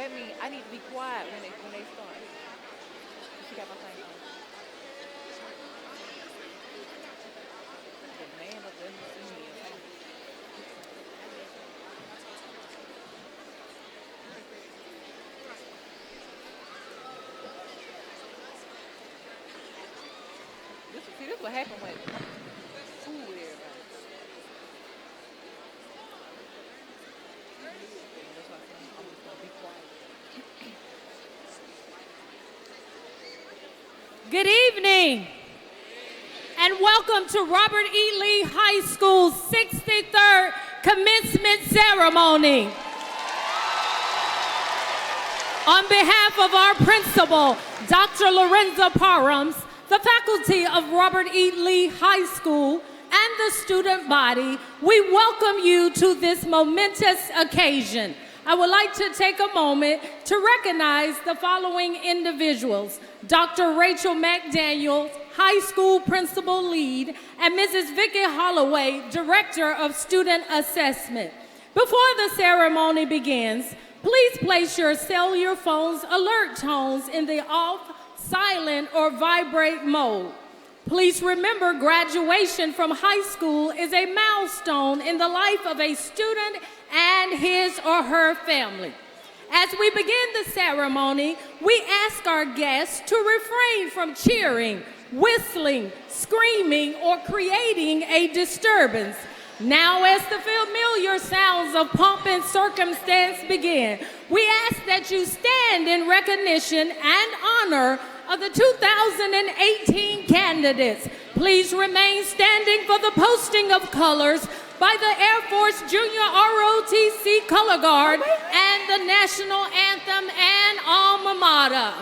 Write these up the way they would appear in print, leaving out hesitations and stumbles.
that mean? I need to be quiet when they start. She got my thing on. The man up there who see me is huh? This what happened when fool with everybody. That's why I'm just gonna be quiet. Good evening and welcome to Robert E. Lee High School's 63rd commencement ceremony. On behalf of our principal, Dr. Lorenza Parhams, the faculty of Robert E. Lee High School, and the student body, we welcome you to this momentous occasion. I would like to take a moment to recognize the following individuals: Dr. Rachel McDaniel, High School Principal Lead, and Mrs. Vicki Holloway, Director of Student Assessment. Before the ceremony begins, please place your cellular phone's alert tones in the off, silent, or vibrate mode. Please remember, graduation from high school is a milestone in the life of a student and his or her family. As we begin the ceremony, we ask our guests to refrain from cheering, whistling, screaming, or creating a disturbance. Now, as the familiar sounds of pomp and circumstance begin, we ask that you stand in recognition and honor of the 2018 candidates. Please remain standing for the posting of colors by the Air Force Junior ROTC Color Guard and the National Anthem and Alma Mater.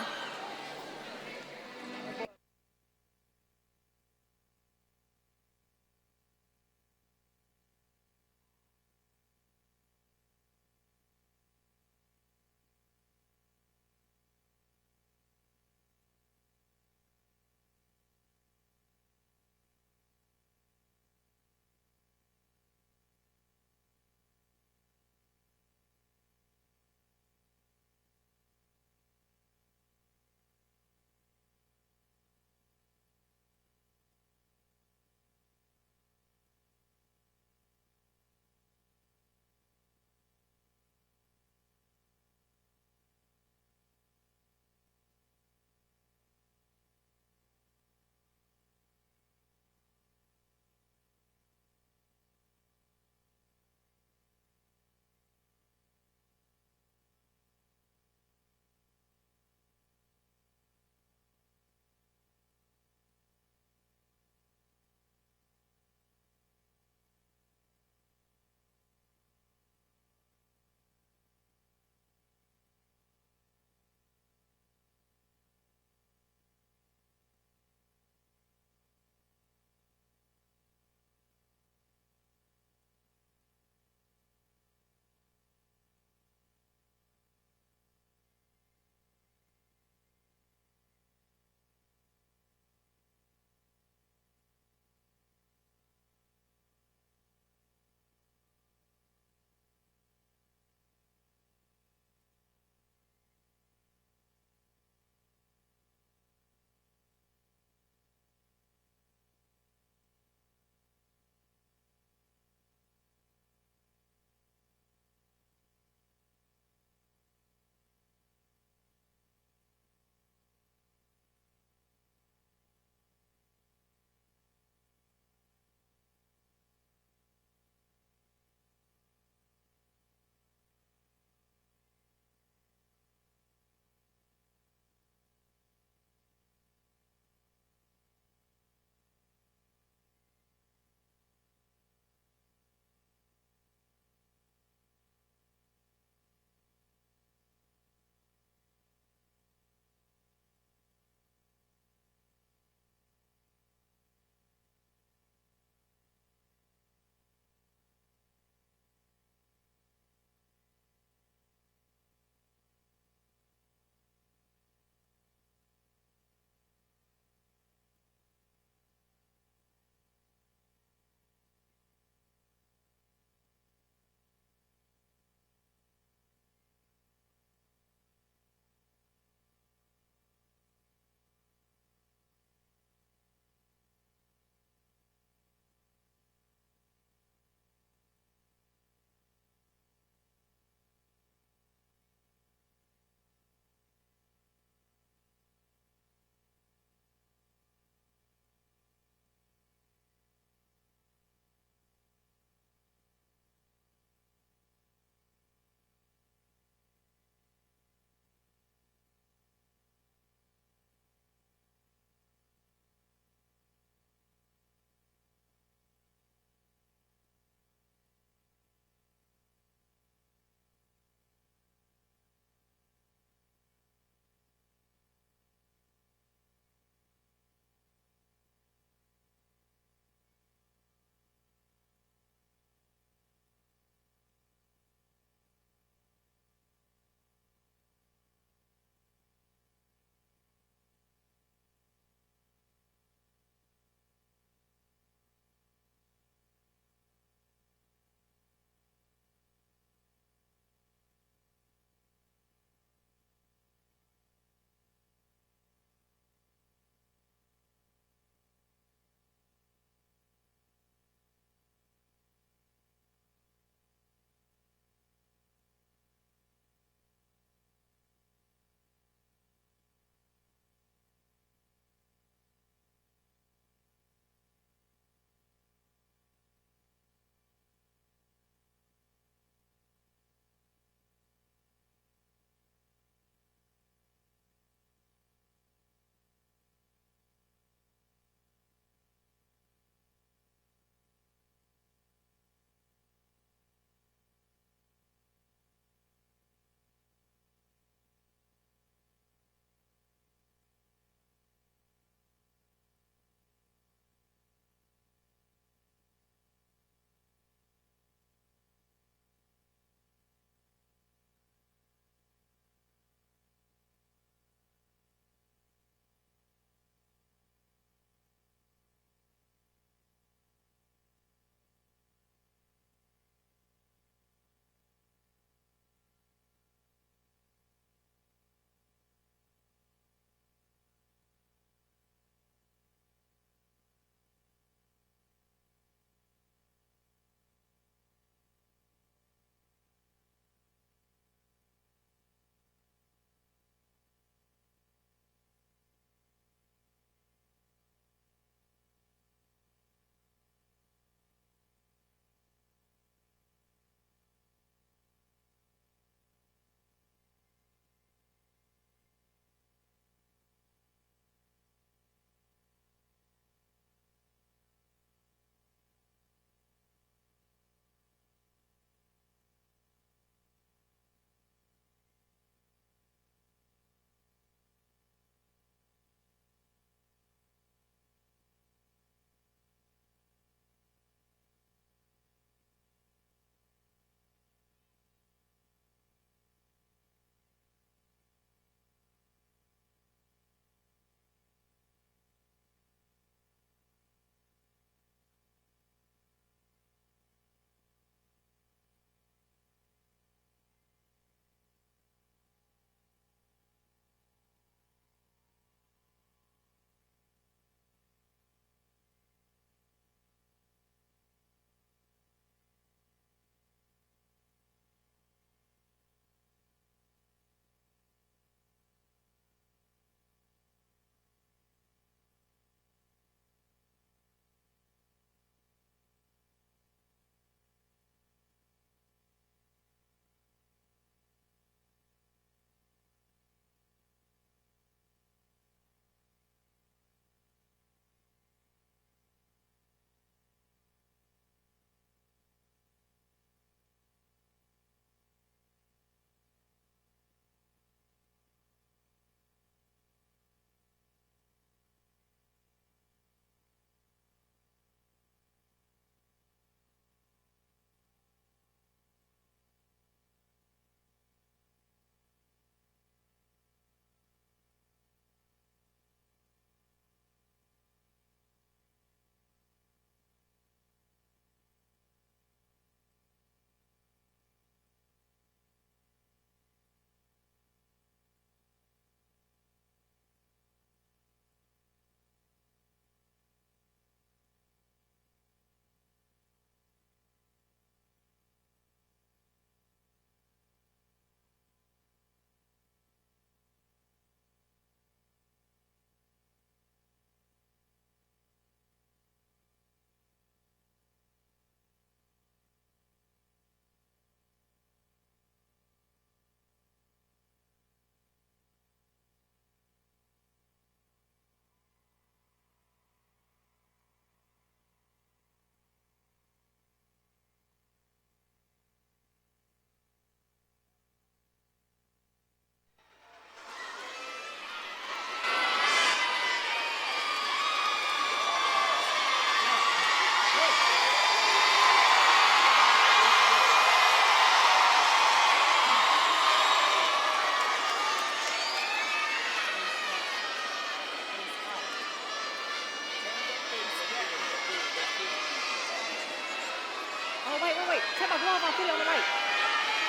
wait. Take my glove off. Put it on the right.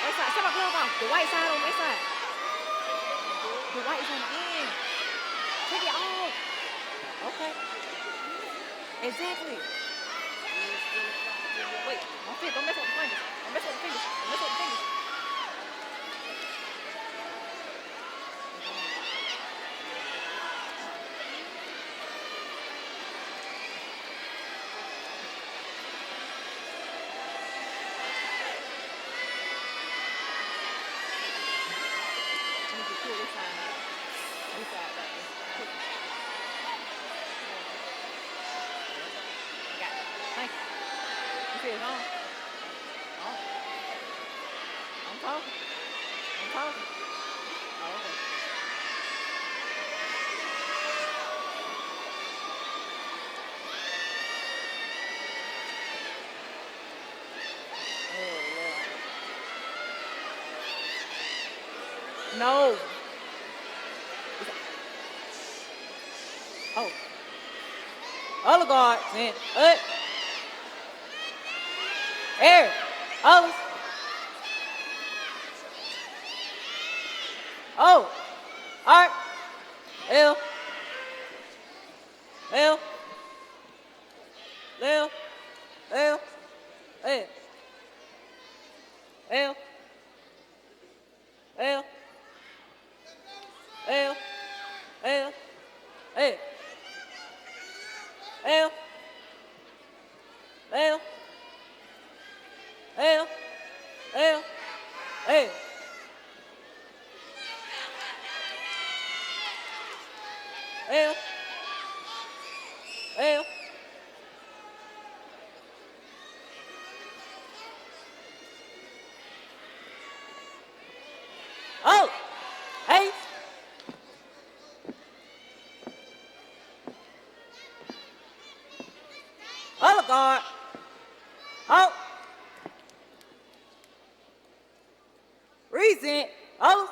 Right side. Take my glove off. The white side on this side. The white is on the end. Take it off. Okay. Exactly. Wait. Don't fit. Don't mess with the fingers. Don't mess with the fingers. Don't mess with the fingers. I'm talking. Oh, okay. Oh, Lord. No. Oh. Other guard. Man. Air. Others. Oh. All right. L. L. L. L. L. L. L. L. L. L. L. L. L. L. L. L. L. Oh. Hey. Other guard. Oh. Reason. Oh.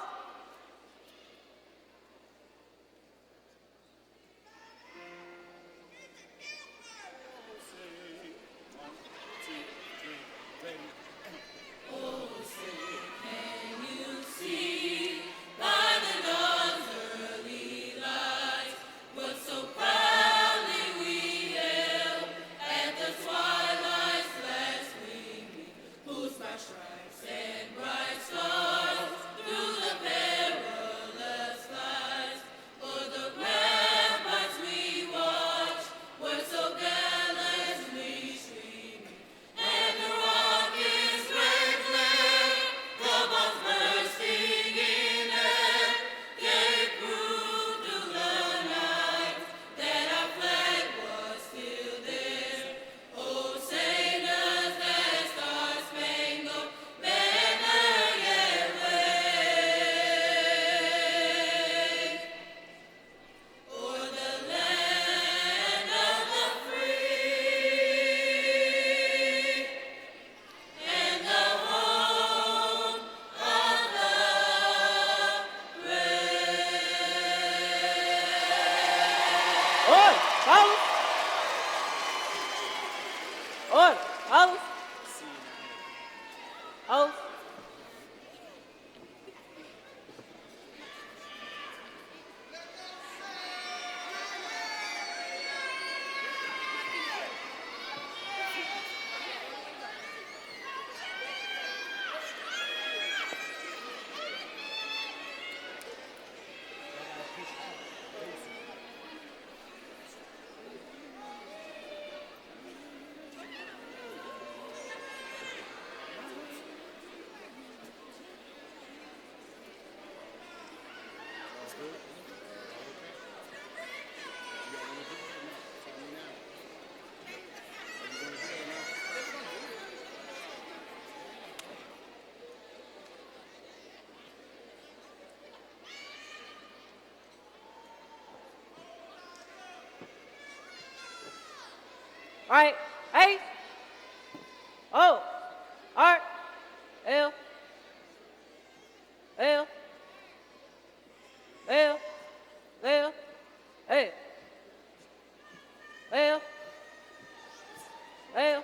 All right. Hey. Oh. All right. L. L. L. L. Hey. L. L.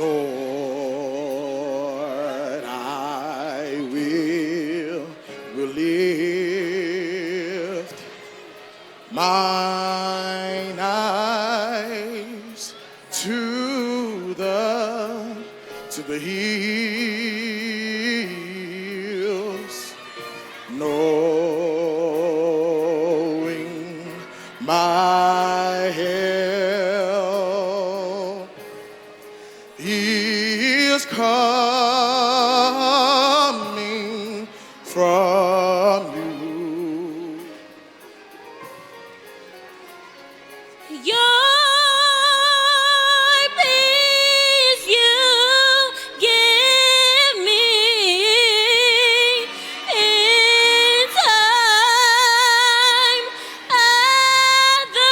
Lord, I will lift mine eyes to the hills, knowing my help is coming from you. Your peace you give me in time at the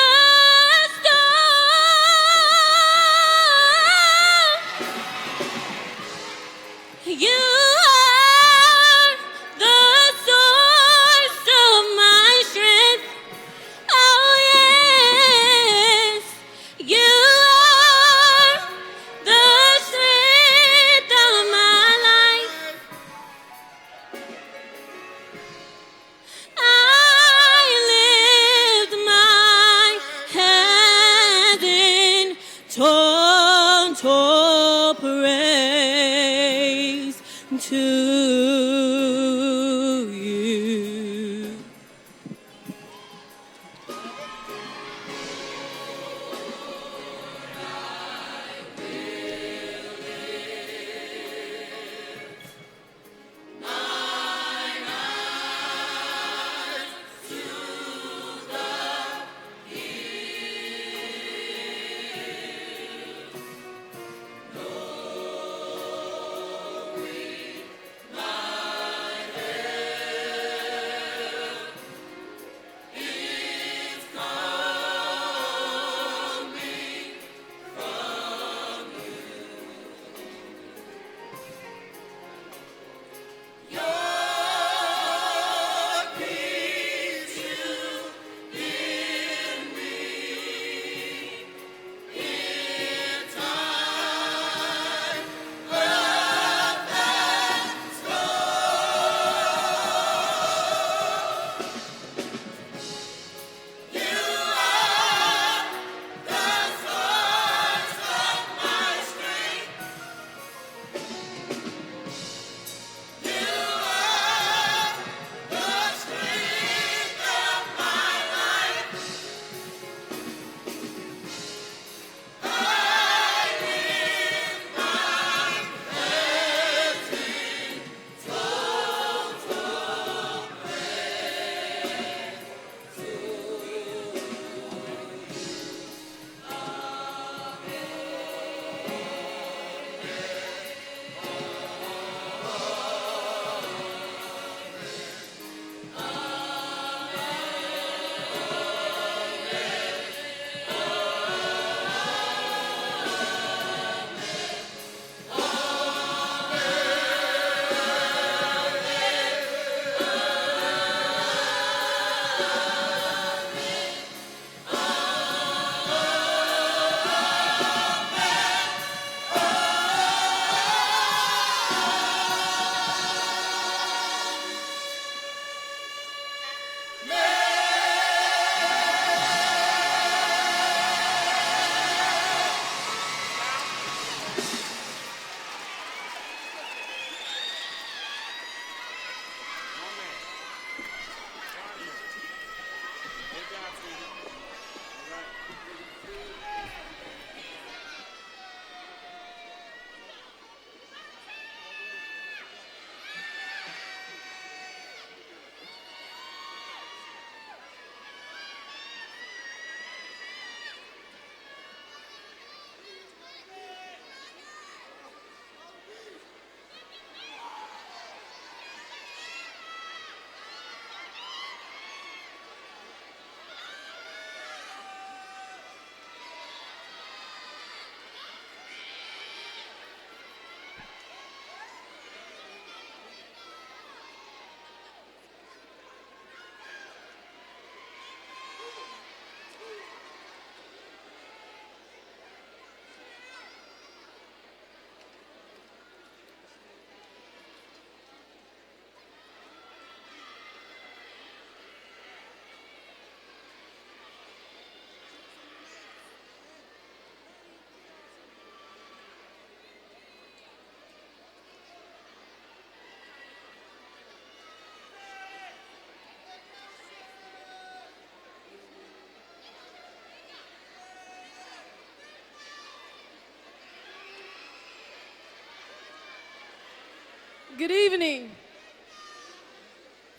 Good evening,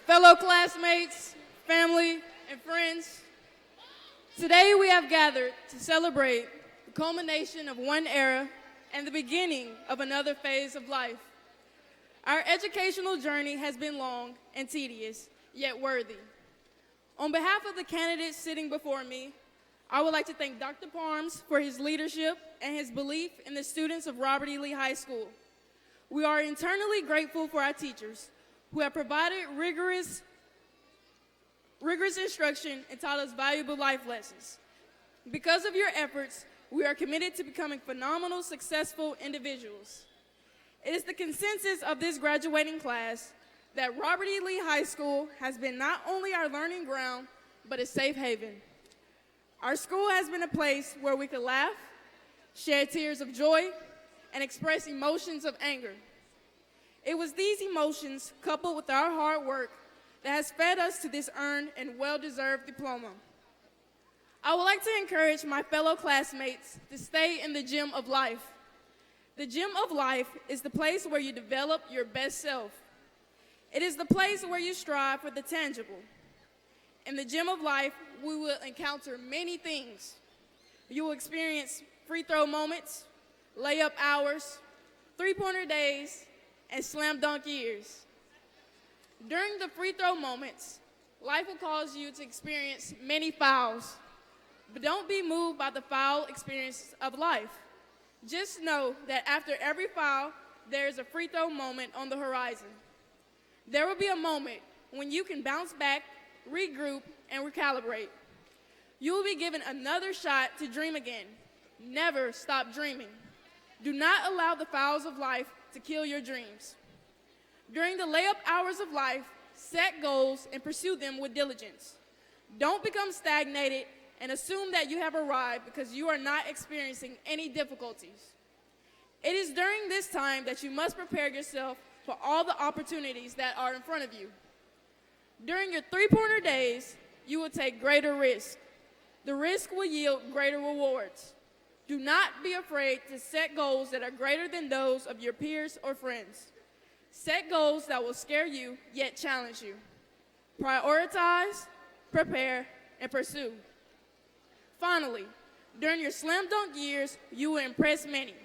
fellow classmates, family, and friends. Today we have gathered to celebrate the culmination of one era and the beginning of another phase of life. Our educational journey has been long and tedious, yet worthy. On behalf of the candidates sitting before me, I would like to thank Dr. Parms for his leadership and his belief in the students of Robert E. Lee High School. We are eternally grateful for our teachers who have provided rigorous instruction and taught us valuable life lessons. Because of your efforts, we are committed to becoming phenomenal, successful individuals. It is the consensus of this graduating class that Robert E. Lee High School has been not only our learning ground, but a safe haven. Our school has been a place where we could laugh, shed tears of joy, and express emotions of anger. It was these emotions, coupled with our hard work, that has fed us to this earned and well-deserved diploma. I would like to encourage my fellow classmates to stay in the gym of life. The gym of life is the place where you develop your best self. It is the place where you strive for the tangible. In the gym of life, we will encounter many things. You will experience free throw moments, layup hours, three-pointer days, and slam dunk years. During the free throw moments, life will cause you to experience many fouls, but don't be moved by the foul experience of life. Just know that after every foul, there is a free throw moment on the horizon. There will be a moment when you can bounce back, regroup, and recalibrate. You will be given another shot to dream again. Never stop dreaming. Do not allow the fouls of life to kill your dreams. During the layup hours of life, set goals and pursue them with diligence. Don't become stagnated and assume that you have arrived because you are not experiencing any difficulties. It is during this time that you must prepare yourself for all the opportunities that are in front of you. During your three-pointer days, you will take greater risk. The risk will yield greater rewards. Do not be afraid to set goals that are greater than those of your peers or friends. Set goals that will scare you, yet challenge you. Prioritize, prepare, and pursue. Finally, during your slam dunk years, you will impress many.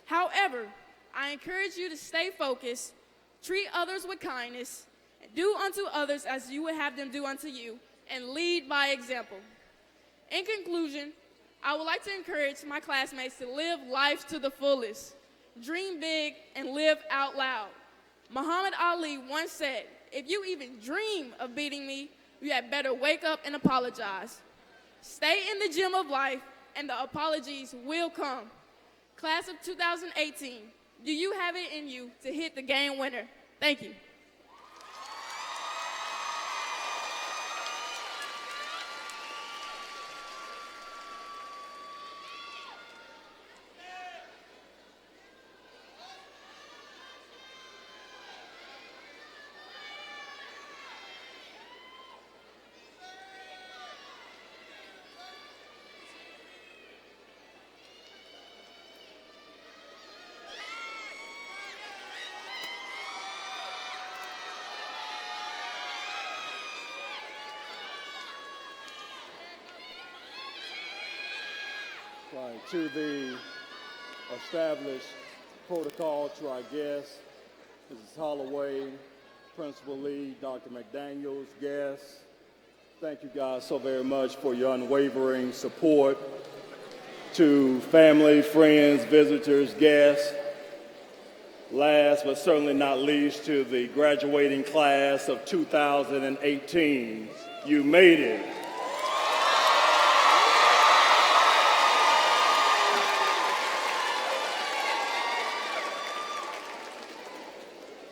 However, I encourage you to stay focused, treat others with kindness, do unto others as you would have them do unto you, and lead by example. In conclusion, I would like to encourage my classmates to live life to the fullest, dream big, and live out loud. Muhammad Ali once said, "If you even dream of beating me, you had better wake up and apologize." Stay in the gym of life, and the apologies will come. Class of 2018, do you have it in you to hit the game winner? Thank you. Right, to the established protocol, to our guests, Mrs. Holloway, Principal Lee, Dr. McDaniels, guests, thank you guys so very much for your unwavering support. To family, friends, visitors, guests, last but certainly not least, to the graduating class of 2018, you made it.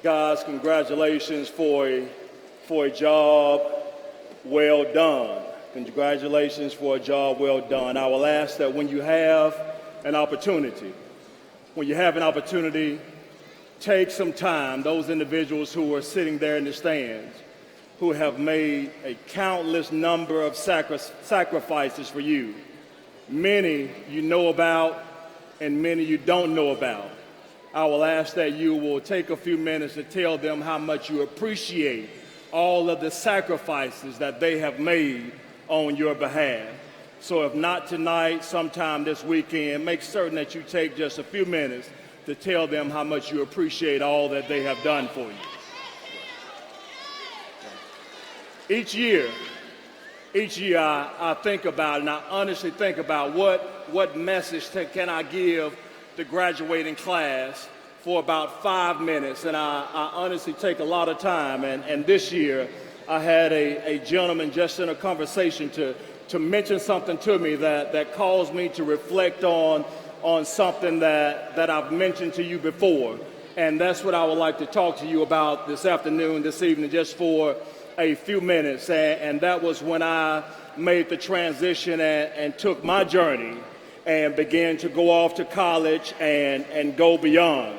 Guys, congratulations for a job well done. Congratulations for a job well done. I will ask that when you have an opportunity, take some time, those individuals who are sitting there in the stands, who have made a countless number of sacrifices for you. Many you know about and many you don't know about. I will ask that you will take a few minutes to tell them how much you appreciate all of the sacrifices that they have made on your behalf. So if not tonight, sometime this weekend, make certain that you take just a few minutes to tell them how much you appreciate all that they have done for you. Each year I think about, and I honestly think about what message can I give the graduating class for about 5 minutes, and I honestly take a lot of time. And this year I had a gentleman just in a conversation to mention something to me that caused me to reflect on something that I've mentioned to you before. And that's what I would like to talk to you about this afternoon, this evening, just for a few minutes. And that was when I made the transition and took my journey and began to go off to college and go beyond.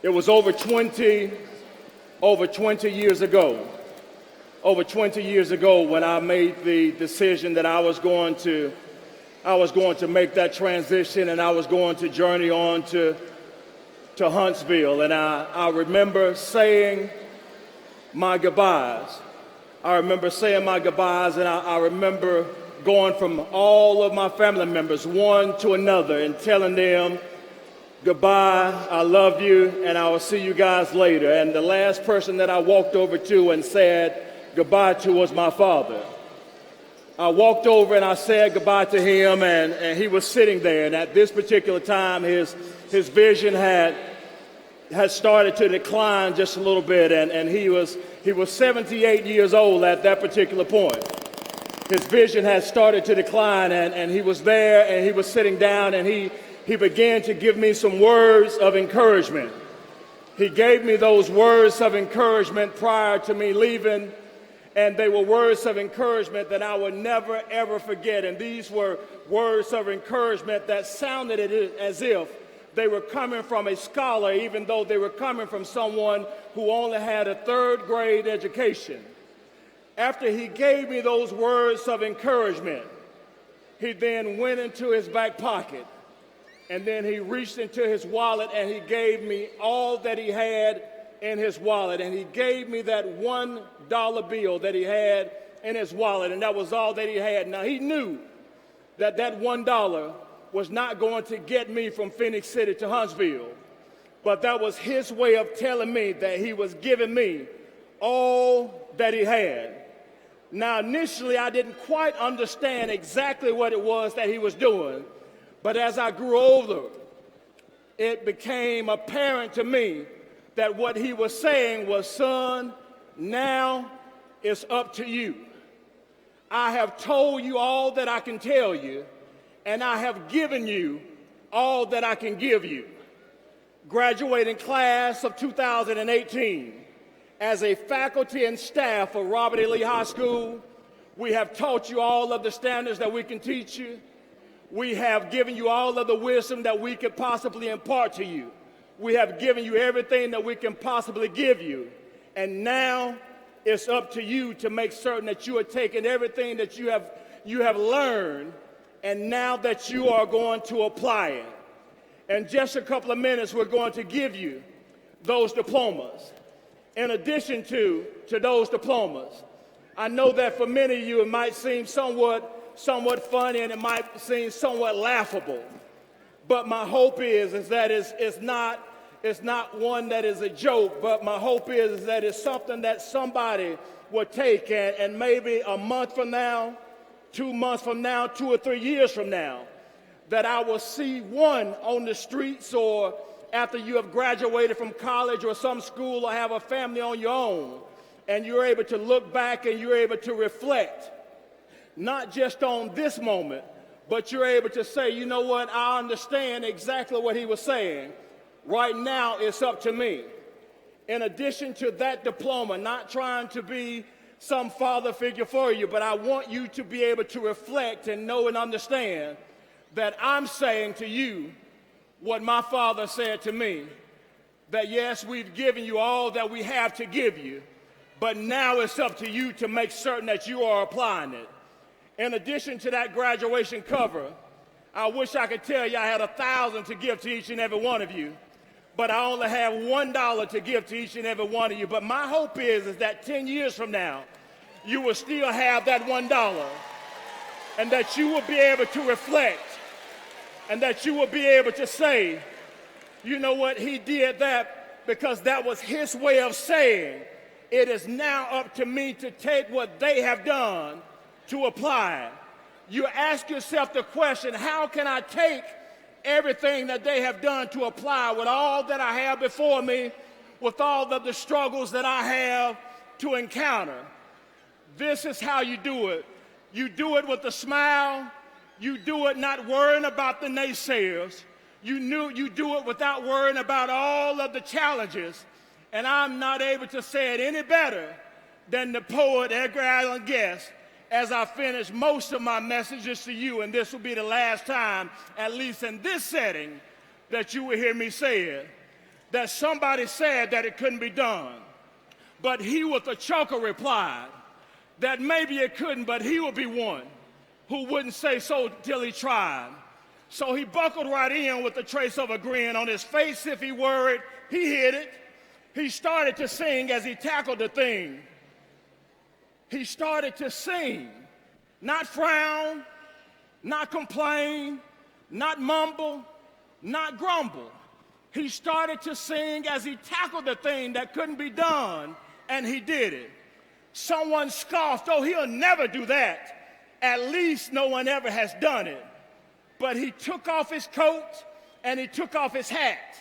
It was over 20 years ago. Over 20 years ago when I made the decision that I was going to make that transition, and I was going to journey on to Huntsville. And I remember saying my goodbyes. I remember saying my goodbyes, and I remember going from all of my family members, one to another, and telling them, goodbye, I love you, and I will see you guys later. And the last person that I walked over to and said goodbye to was my father. I walked over and I said goodbye to him, and he was sitting there. And at this particular time, his vision had started to decline just a little bit, and he was 78 years old at that particular point. His vision had started to decline, and he was there, and he was sitting down, and he began to give me some words of encouragement. He gave me those words of encouragement prior to me leaving, and they were words of encouragement that I would never, ever forget. And these were words of encouragement that sounded as if they were coming from a scholar, even though they were coming from someone who only had a third grade education. After he gave me those words of encouragement, he then went into his back pocket, and then he reached into his wallet and he gave me all that he had in his wallet. And he gave me that $1 bill that he had in his wallet, and that was all that he had. Now, he knew that $1 was not going to get me from Phoenix City to Huntsville, but that was his way of telling me that he was giving me all that he had. Now, initially, I didn't quite understand exactly what it was that he was doing, but as I grew older, it became apparent to me that what he was saying was, son, now it's up to you. I have told you all that I can tell you, and I have given you all that I can give you. Graduating class of 2018, as a faculty and staff of Robert E. Lee High School, we have taught you all of the standards that we can teach you. We have given you all of the wisdom that we could possibly impart to you. We have given you everything that we can possibly give you. And now it's up to you to make certain that you are taking everything that you have learned, and now that you are going to apply it. In just a couple of minutes, we're going to give you those diplomas. In addition to those diplomas, I know that for many of you it might seem somewhat funny, and it might seem somewhat laughable. But my hope is that it's not one that is a joke, but my hope is that it's something that somebody will take and maybe a month from now, 2 months from now, 2 or 3 years from now, that I will see one on the streets, or after you have graduated from college or some school or have a family on your own, and you're able to look back and you're able to reflect, not just on this moment, but you're able to say, you know what, I understand exactly what he was saying. Right now, it's up to me. In addition to that diploma, not trying to be some father figure for you, but I want you to be able to reflect and know and understand that I'm saying to you what my father said to me, that yes, we've given you all that we have to give you, but now it's up to you to make certain that you are applying it. In addition to that graduation cover, I wish I could tell you I had 1,000 to give to each and every one of you, but I only have $1 to give to each and every one of you. But my hope is that 10 years from now, you will still have that $1, and that you will be able to reflect, and that you will be able to say, you know what, he did that because that was his way of saying, it is now up to me to take what they have done to apply it. You ask yourself the question, how can I take everything that they have done to apply with all that I have before me, with all of the struggles that I have to encounter? This is how you do it. You do it with a smile. You do it not worrying about the naysayers. You do it without worrying about all of the challenges. And I'm not able to say it any better than the poet Edgar Allan Guest as I finish most of my messages to you, and this will be the last time, at least in this setting, that you will hear me say it, that somebody said that it couldn't be done, but he with a chuckle replied that maybe it couldn't, but he would be one who wouldn't say so till he tried. So he buckled right in with a trace of a grin on his face. If he worried, he hid it. He started to sing as he tackled the thing. He started to sing, not frown, not complain, not mumble, not grumble. He started to sing as he tackled the thing that couldn't be done, and he did it. Someone scoffed, oh, he'll never do that. At least no one ever has done it. But he took off his coat and he took off his hat.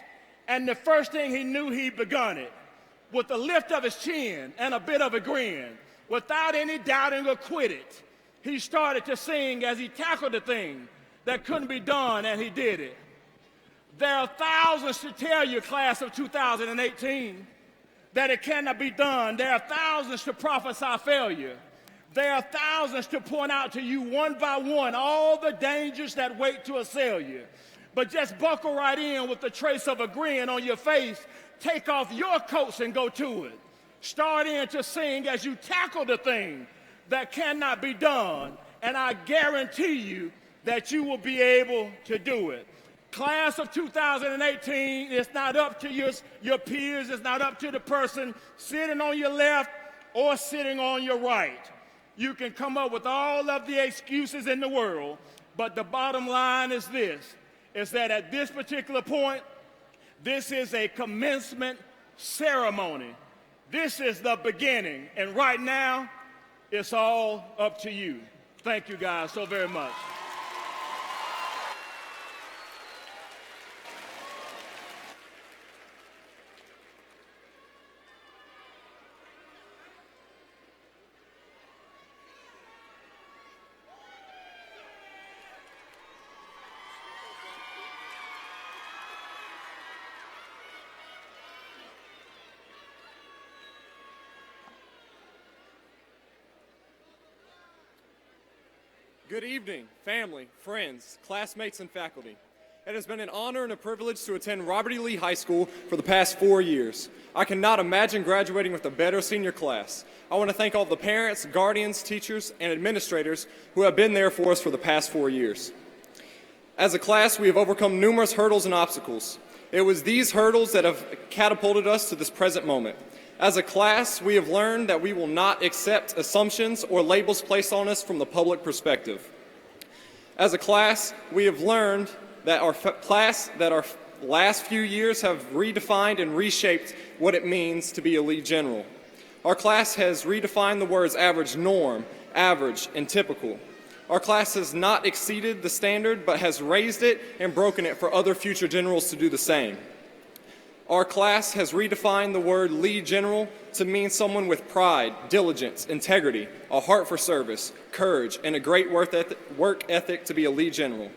And the first thing he knew, he'd begun it. With a lift of his chin and a bit of a grin, without any doubting or quit it, he started to sing as he tackled the thing that couldn't be done, and he did it. There are thousands to tell you, class of 2018, that it cannot be done. There are thousands to prophesy failure. There are thousands to point out to you one by one all the dangers that wait to assail you. But just buckle right in with the trace of a grin on your face. Take off your coats and go to it. Start in to sing as you tackle the thing that cannot be done. And I guarantee you that you will be able to do it. Class of 2018, it's not up to your peers. It's not up to the person sitting on your left or sitting on your right. You can come up with all of the excuses in the world, but the bottom line is this, is that at this particular point, this is a commencement ceremony. This is the beginning, and right now, it's all up to you. Thank you guys so very much. Good evening, family, friends, classmates, and faculty. It has been an honor and a privilege to attend Robert E. Lee High School for the past 4 years. I cannot imagine graduating with a better senior class. I want to thank all the parents, guardians, teachers, and administrators who have been there for us for the past 4 years. As a class, we have overcome numerous hurdles and obstacles. It was these hurdles that have catapulted us to this present moment. As a class, we have learned that we will not accept assumptions or labels placed on us from the public perspective. As a class, we have learned that our last few years have redefined and reshaped what it means to be a Lee General. Our class has redefined the words average, norm, average, and typical. Our class has not exceeded the standard, but has raised it and broken it for other future generals to do the same. Our class has redefined the word Lee General to mean someone with pride, diligence, integrity, a heart for service, courage, and a great work ethic to be a Lee General.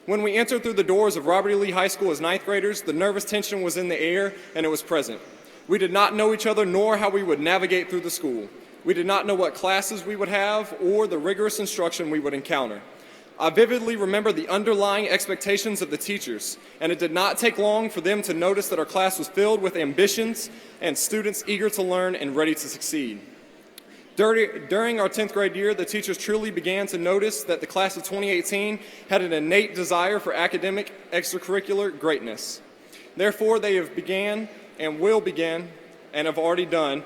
When we entered through the doors of Robert E. Lee High School as ninth graders, the nervous tension was in the air and it was present. We did not know each other nor how we would navigate through the school. We did not know what classes we would have or the rigorous instruction we would encounter. I vividly remember the underlying expectations of the teachers, and it did not take long for them to notice that our class was filled with ambitions and students eager to learn and ready to succeed. During our 10th grade year, the teachers truly began to notice that the class of 2018 had an innate desire for academic extracurricular greatness. Therefore, they have began and will begin and have already done.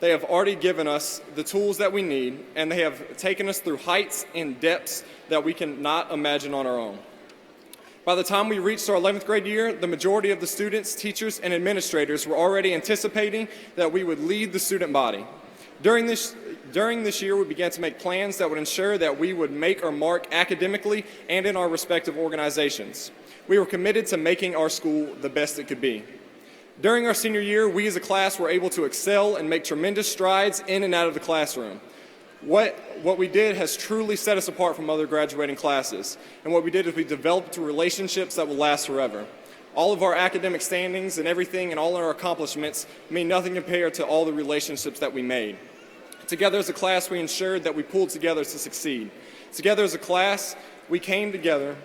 They have already given us the tools that we need, and they have taken us through heights and depths that we cannot imagine on our own. By the time we reached our 11th grade year, the majority of the students, teachers, and administrators were already anticipating that we would lead the student body. During this year, we began to make plans that would ensure that we would make our mark academically and in our respective organizations. We were committed to making our school the best it could be. During our senior year, we as a class were able to excel and make tremendous strides in and out of the classroom. What we did has truly set us apart from other graduating classes. And what we did is we developed relationships that will last forever. All of our academic standings and everything and all our accomplishments mean nothing compared to all the relationships that we made. Together as a class, we ensured that we pulled together to succeed. Together as a class, we came together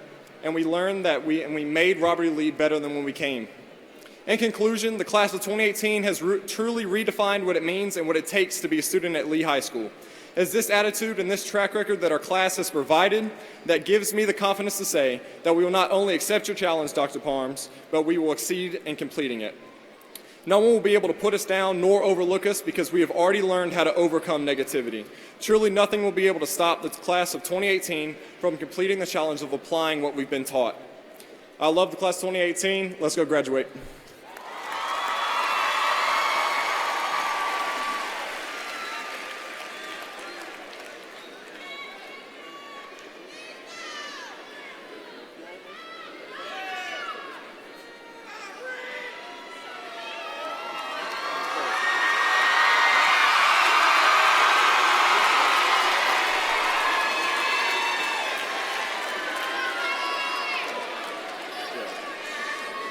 and we learned that we made Robert E. Lee better than when we came. In conclusion, the class of 2018 has truly redefined what it means and what it takes to be a student at Lee High School. It's this attitude and this track record that our class has provided that gives me the confidence to say that we will not only accept your challenge, Dr. Parms, but we will exceed in completing it. No one will be able to put us down nor overlook us because we have already learned how to overcome negativity. Truly nothing will be able to stop the class of 2018 from completing the challenge of applying what we've been taught. I love the class of 2018. Let's go graduate.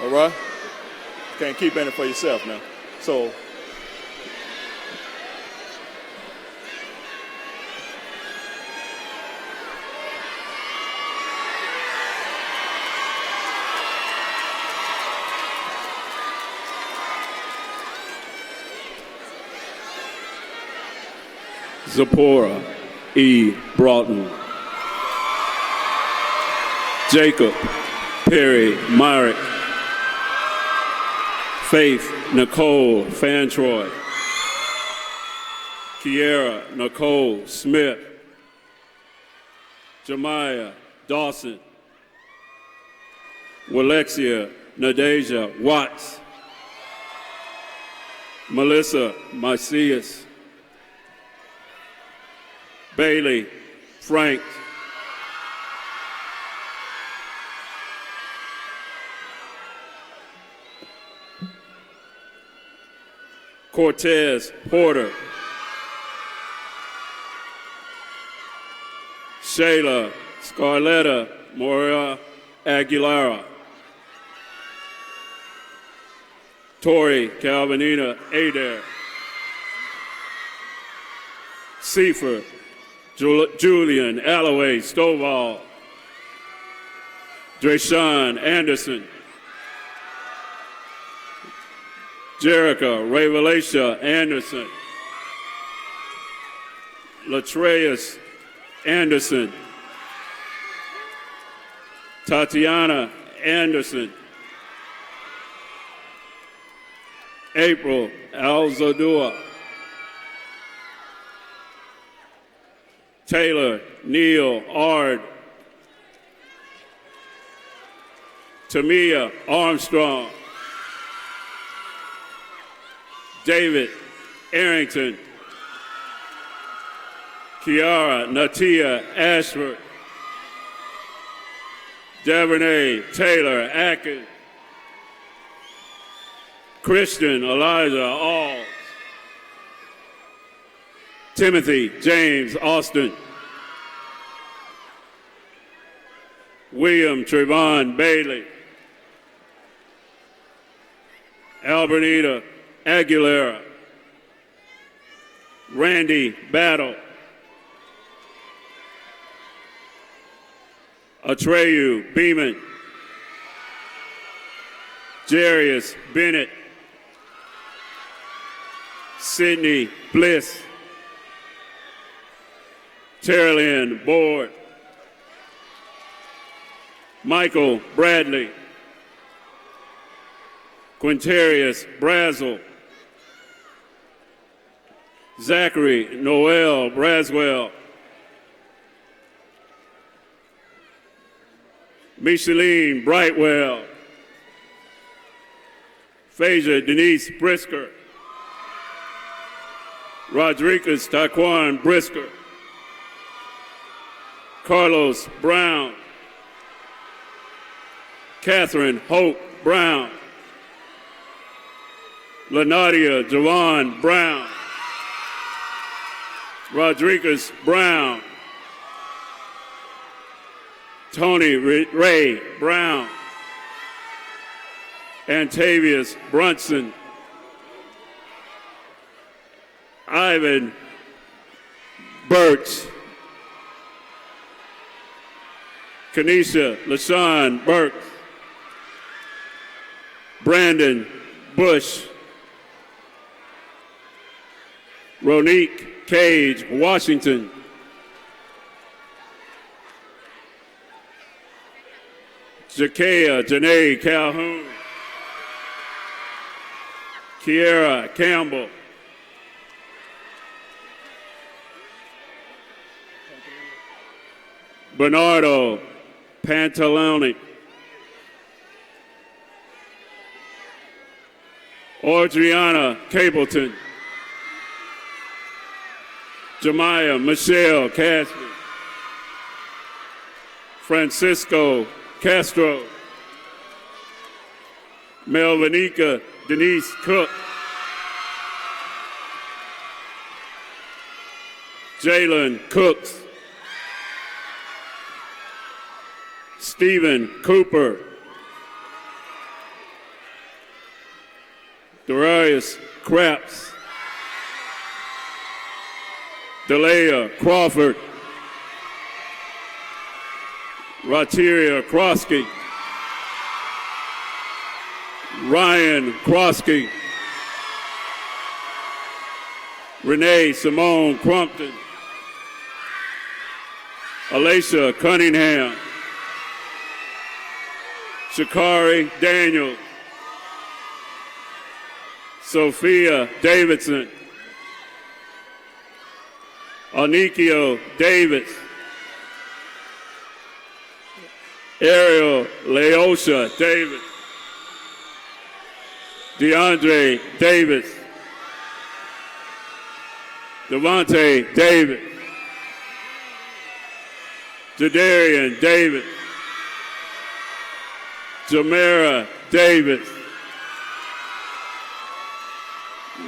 All right? Can't keep any for yourself now. So, Zipporah E. Broughton, Jacob Perry Myrick, Faith Nicole Fantroy, Kiera Nicole Smith, Jemiah Dawson, Walexia Nadeja Watts, Melissa Macias, Bailey Frank, Cortez Porter, Shayla Scarletta Moria Aguilera, Tori Calvinina Adair, Seifert Julian Alloway Stovall, Drayshawn Anderson, Jerica Revelacia Anderson, Latreus Anderson, Tatiana Anderson, April Alzadua, Taylor Neal Ard, Tamia Armstrong, David Arrington, Kiara Natia Ashford, Devonay Taylor Atkins, Christian Elijah Alls, Timothy James Austin, William Trevon Bailey, Albernita Aguilera, Randy Battle, Atreyu Beeman, Jarius Bennett, Sydney Bliss, Terrellyn Board. Michael Bradley. Quintarius Brazel. Zachary Noel Braswell. Micheline Brightwell. Phasia Denise Brisker. Rodriguez Taquan Brisker. Carlos Brown. Catherine Hope Brown. Lanadia Javon Brown. Rodriguez Brown. Tony Ray Brown. Antavius Brunson. Ivan Birch. Kanisha LaShawn Burke. Brandon Bush. Ronique Cage Washington. Jakea Janae Calhoun. Kiera Campbell. Bernardo Pantalone. Audriana Capleton. Jemiah Michelle Casper. Francisco Castro. Melvanica Denise Cook. Jalen Cooks. Stephen Cooper. Darius Craps. Delia Crawford. Rateria Krosky. Ryan Krosky. Renee Simone Crumpton. Alicia Cunningham. Shakari Daniels. Sophia Davidson. Anikio Davis. Ariel Leosha Davis. DeAndre Davis. Devontae Davis. Jadarian Davis. Jamera Davis.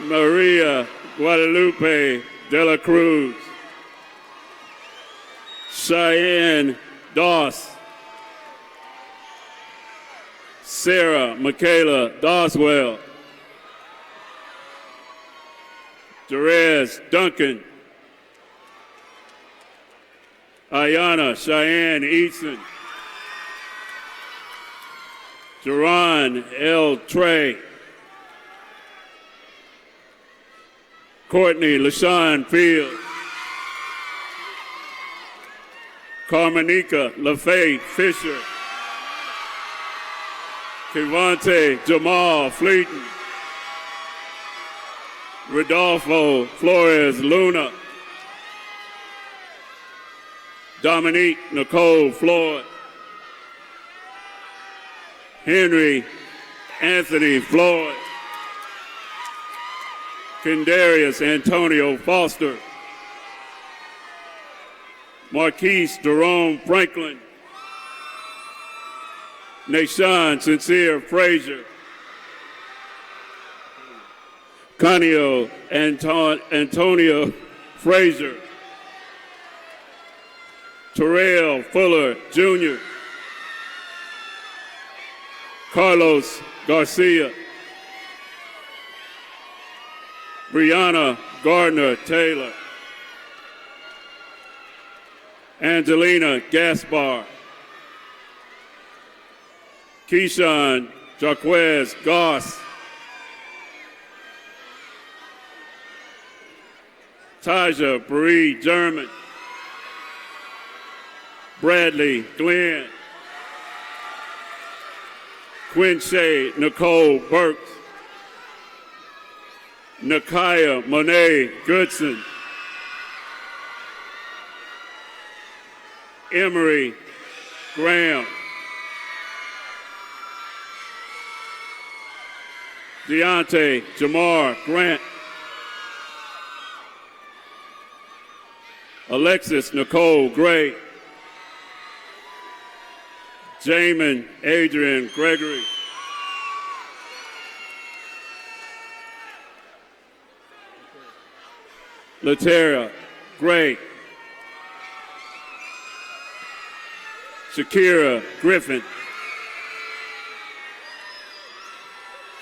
Maria Guadalupe de la Cruz. Cheyenne Doss. Sarah Michaela Doswell. Jerez Duncan. Ayana Cheyenne Easton. Jerron L. Trey. Courtney LaShawn Fields. Carmenica LaFay Fisher. Kevonte Jamal Fleeton. Rodolfo Flores Luna. Dominique Nicole Floyd. Henry Anthony Floyd. Kendarius Antonio Foster. Marquise Jerome Franklin. Nashawn Sincere Frazier. Conio Antonio Frazier. Terrell Fuller Jr. Carlos Garcia. Brianna Gardner Taylor. Angelina Gaspar. Keyshawn Jaquez Goss. Taja Marie German. Bradley Glenn. Quincy Nicole Burks. Nakaya Monet Goodson. Emery Graham. Deontay Jamar Grant. Alexis Nicole Gray. Jamin Adrian Gregory. Latera Gray. Shakira Griffin.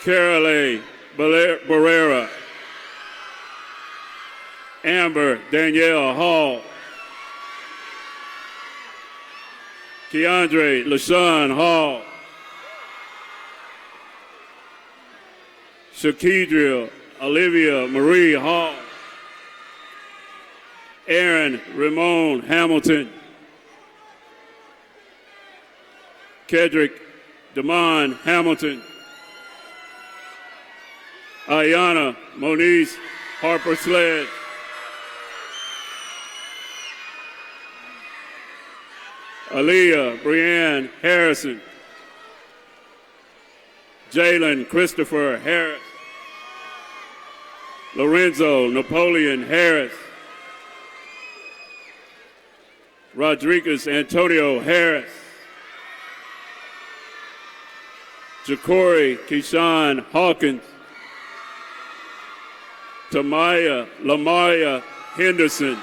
Carolee Barrera. Amber Danielle Hall. Keandre LaShawn Hall. Shakidria Olivia Marie Hall. Aaron Ramon Hamilton. Kedrick Damon Hamilton. Ayana Moniz Harper Sled. Aaliyah Brianne Harrison. Jalen Christopher Harris. Lorenzo Napoleon Harris. Rodriguez Antonio Harris. Ja'Cory Keyshawn Hawkins. Tamaya Lamaya Henderson.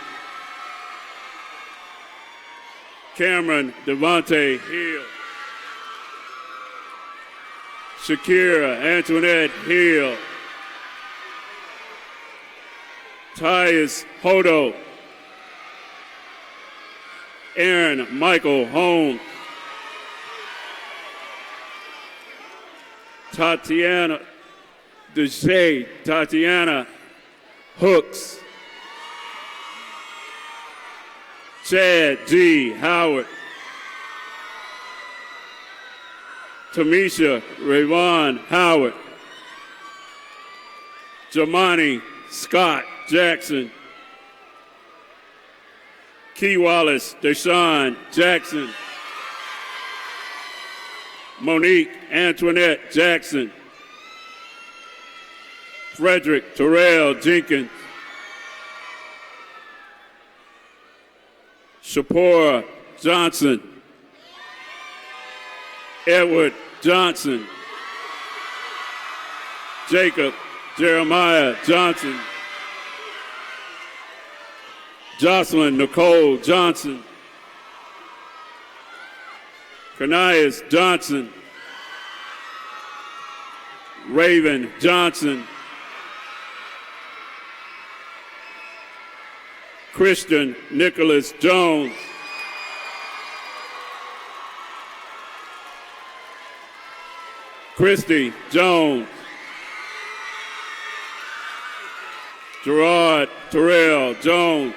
Cameron Devontae Hill. Shakira Antoinette Hill. Tyus Hodo. Aaron Michael Holmes. Tatiana Deshay, Tatiana Hooks. Chad G. Howard. Tamisha Rayvon Howard. Jamani Scott Jackson. Key Wallace Deshaun Jackson. Monique Antoinette Jackson. Frederick Terrell Jenkins. Shapora Johnson. Edward Johnson. Jacob Jeremiah Johnson. Jocelyn Nicole Johnson. Kanias Johnson. Raven Johnson. Christian Nicholas Jones. Christy Jones. Gerard Terrell Jones.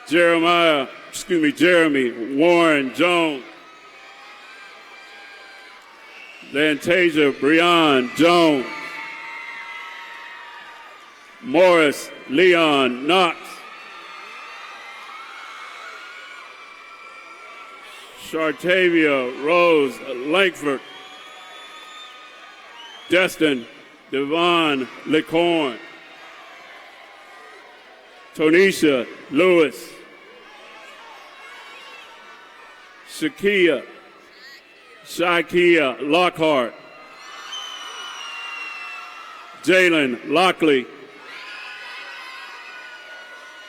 Jeremy Warren Jones. Lantasia Breon Jones. Morris Leon Knox. Shartavia Rose Lankford. Destin Devon Licorn. Tonisha Lewis. Shakia Lockhart. Jalen Lockley.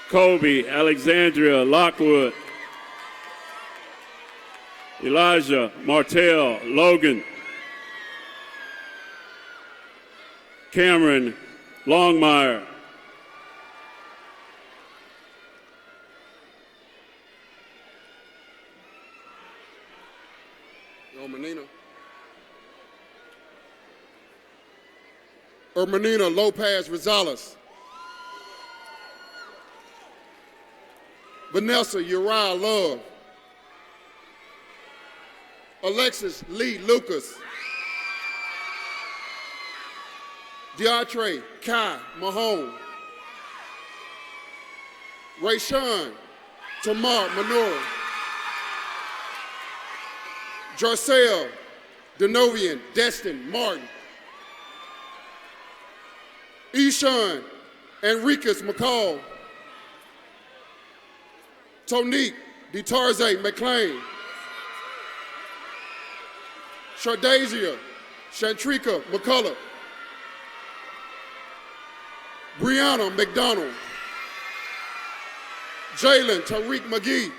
Kobe Alexandria Lockwood. Elijah Martell Logan. Cameron Longmire. Ermenina Lopez Rosales. Vanessa Uriah Love. Alexis Lee Lucas. DeAndre Kai Mahone. Rayshawn Tamar Manora. Jarcel Denovian Destin Martin. Eshawn Enriquez McCall. Tonique DeTarze McLean. Shardasia Shantrika McCullough. Brianna McDonald. Jalen Tariq McGee.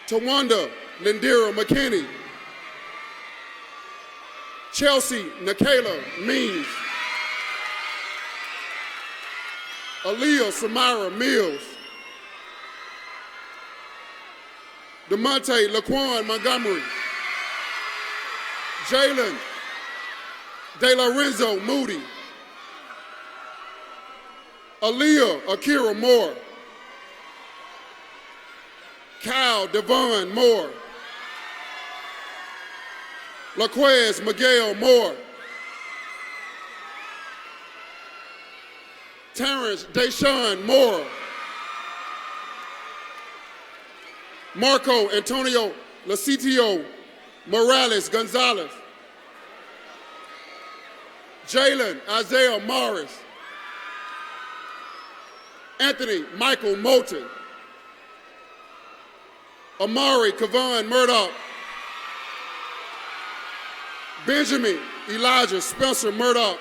Tawanda Lindira McKinney. Chelsea Nikayla Means. Aaliyah Samara Mills. DeMonte Laquan Montgomery. Jalen De Lorenzo Moody. Aaliyah Akira Moore. Kyle Devon Moore. Laquez Miguel Moore. Terrence Deshaun Moore. Marco Antonio Lacitio Morales Gonzalez. Jalen Isaiah Morris. Anthony Michael Moulton. Amari Kavon Murdoch. Benjamin Elijah Spencer Murdoch.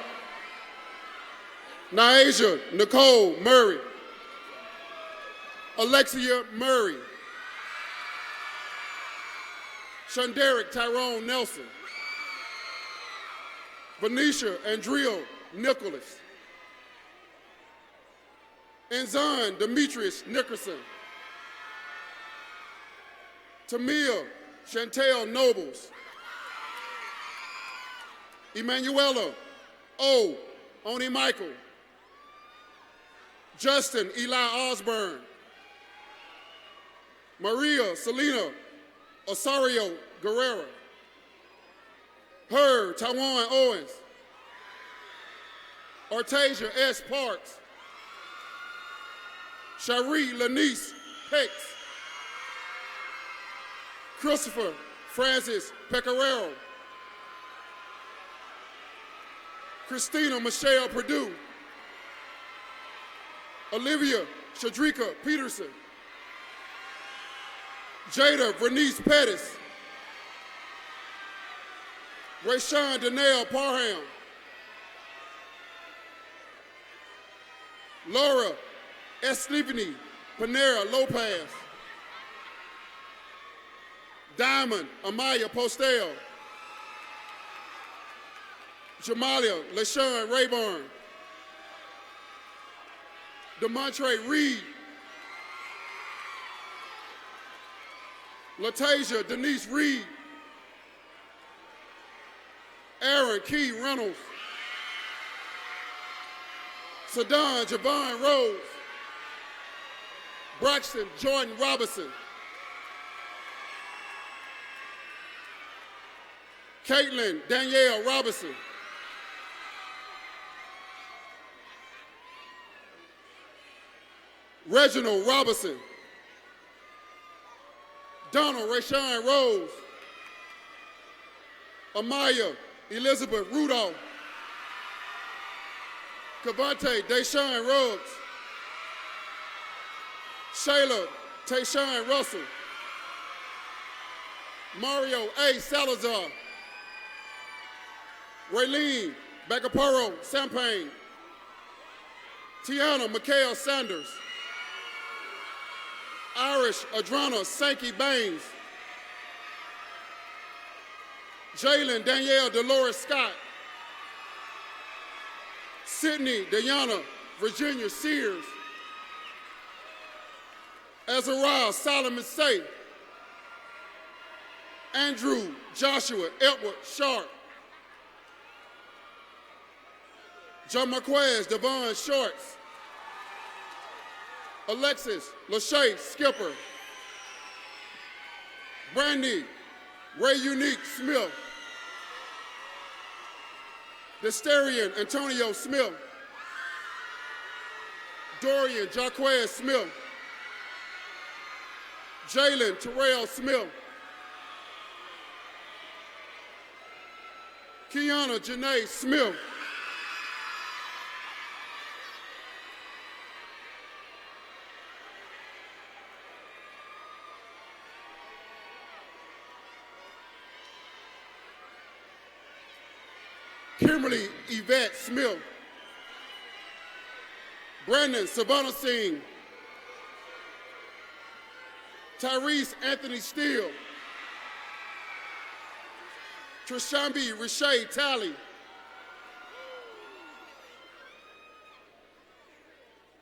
Niasia Nicole Murray. Alexia Murray. Shanderick Tyrone Nelson. Venetia Andrea Nicholas. Enzon Demetrius Nickerson. Tamia Chantel Nobles. Emanuela O. Oni Michael. Justin Eli Osborne. Maria Selena Osorio Guerrero. Her Tawan Owens. Artasia S. Parks. Cherie Lanice Pex. Christopher Francis Pecoraro. Christina Michelle Perdue. Olivia Shadrika Peterson. Jada Vernice Pettis. Rayshawn Danielle Parham. Laura Estefany Panera Lopez. Diamond Amaya Postel. Jamalia LaShawn Rayburn. DeMontre Reed. Latasia Denise Reed. Aaron Key Reynolds. Sadon Javon Rose. Braxton Jordan Robinson. Caitlin Danielle Robinson. Reginald Robinson. Donald Rayshawn Rose. Amaya Elizabeth Rudolph. Cavante Deshaun Ruggs. Shayla Tayshawn Russell. Mario A. Salazar. Raylene Bacaparo Sampagne. Tiana McHale Sanders. Irish Adrana Sankey Baines. Jalen Danielle Dolores Scott. Sydney Diana Virginia Sears. Azariah Solomon Say. Andrew Joshua Edward Sharp. John Marquez Devon Shorts. Alexis Lachey Skipper. Brandy Ray Unique Smith. Desterian Antonio Smith. Dorian Jaquez Smith. Jalen Terrell Smith. Kiana Janae Smith. Kimberly Yvette Smith. Brandon Savannah Singh. Tyrese Anthony Steele. Trishambi Rishay Talley.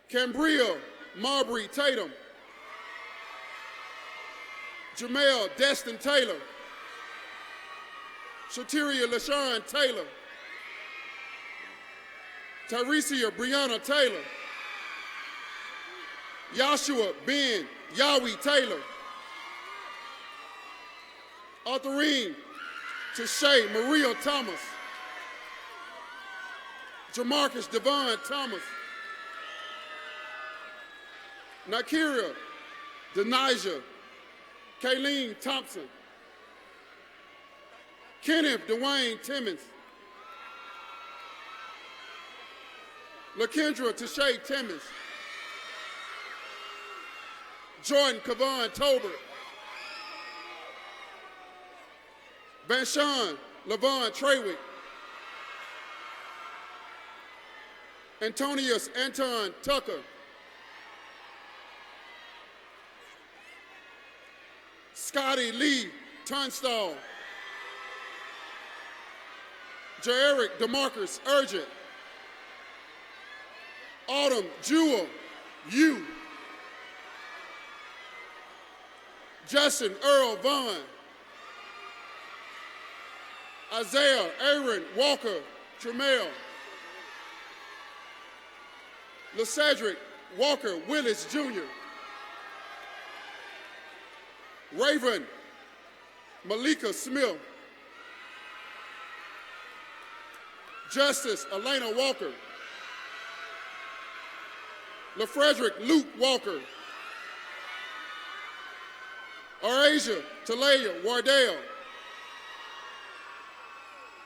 Cambria Marbury Tatum. Jamel Destin Taylor. Shateria LaShawn Taylor. Tyresia Brianna Taylor. Joshua Ben Yahweh Taylor. Arthurine Tashay Maria Thomas. Jamarcus Devon Thomas. Nakira Denijah Kayleen Thompson. Kenneth Dwayne Timmons. LaKendra Tashay Timmons. Jordan Kavon Tolbert. Vanshawn Lavon Traywick. Antonius Anton Tucker. Scotty Lee Tunstall. Jaeric DeMarcus Urgent. Autumn Jewel Yu. Justin Earl Vaughn. Isaiah Aaron Walker Tremel. LeCedric Walker Willis Jr. Raven Malika Smith. Justice Elena Walker. LaFrederick Luke Walker. Arasia Talaya Wardell.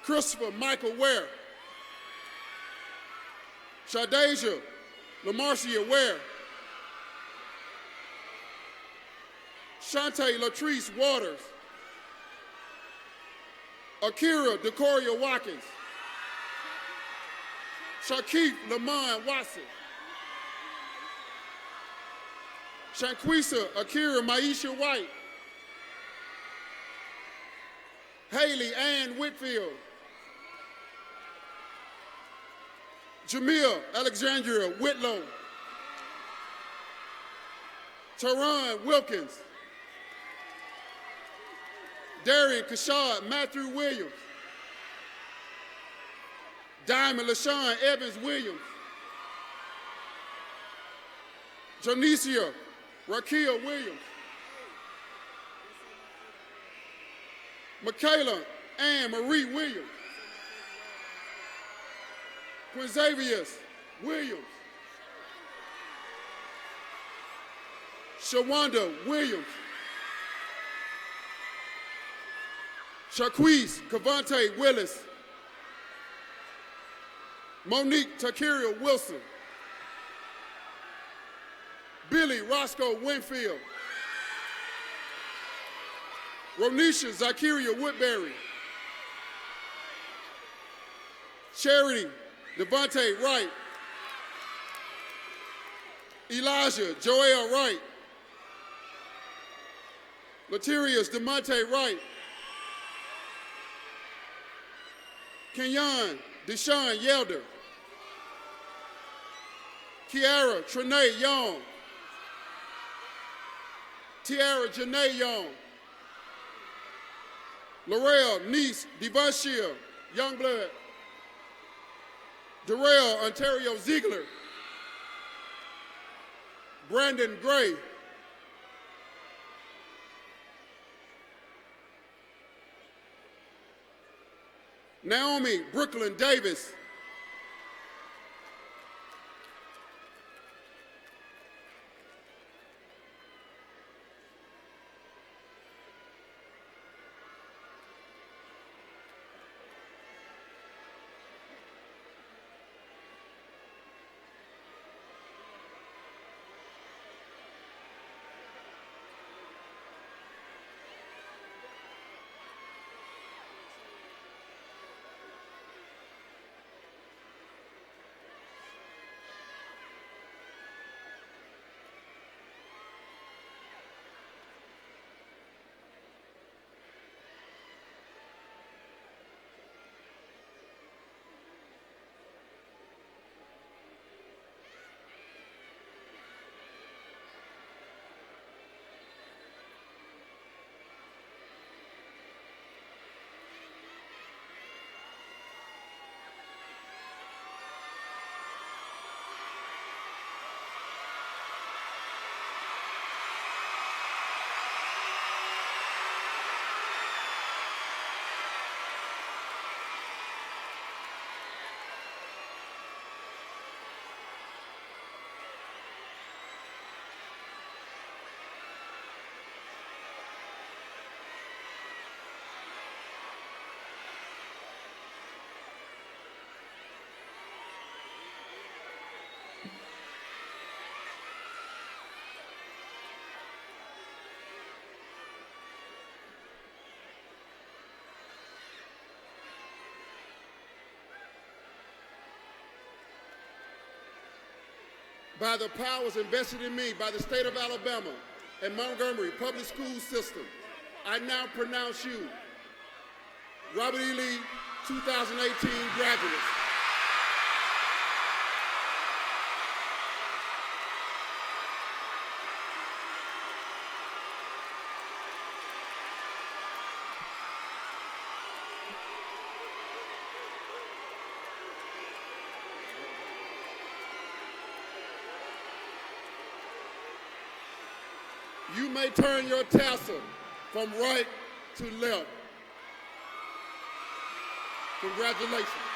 Christopher Michael Ware. Shadeja Lamarcia Ware. Shantae Latrice Waters. Akira Decoria Watkins. Shaquille Lamont Watson. Shanquisa Akira Maisha White. Haley Ann Whitfield. Jamil Alexandria Whitlow. Teron Wilkins. Darian Kashad Matthew Williams. Diamond LaShawn Evans Williams. Janicia Raquel Williams. Michaela Ann Marie Williams. Quinzavius Williams. Shawanda Williams. Shaquise Cavante Willis. Monique Takiria Wilson. Billy Roscoe Winfield. Ronisha Zakiria Woodbury. Charity Devontae Wright. Elijah Joel Wright. Laterius DeMonte Wright. Kenyon Deshaun Yelder. Kiara Trinae Young. Tiara Janae Young. Laurel Niece Devonshire Youngblood. Darrell Ontario Ziegler. Brandon Gray. Naomi Brooklyn Davis. By the powers invested in me by the state of Alabama and Montgomery Public School System, I now pronounce you Robert E. Lee 2018 graduates. You may turn your tassel from right to left. Congratulations.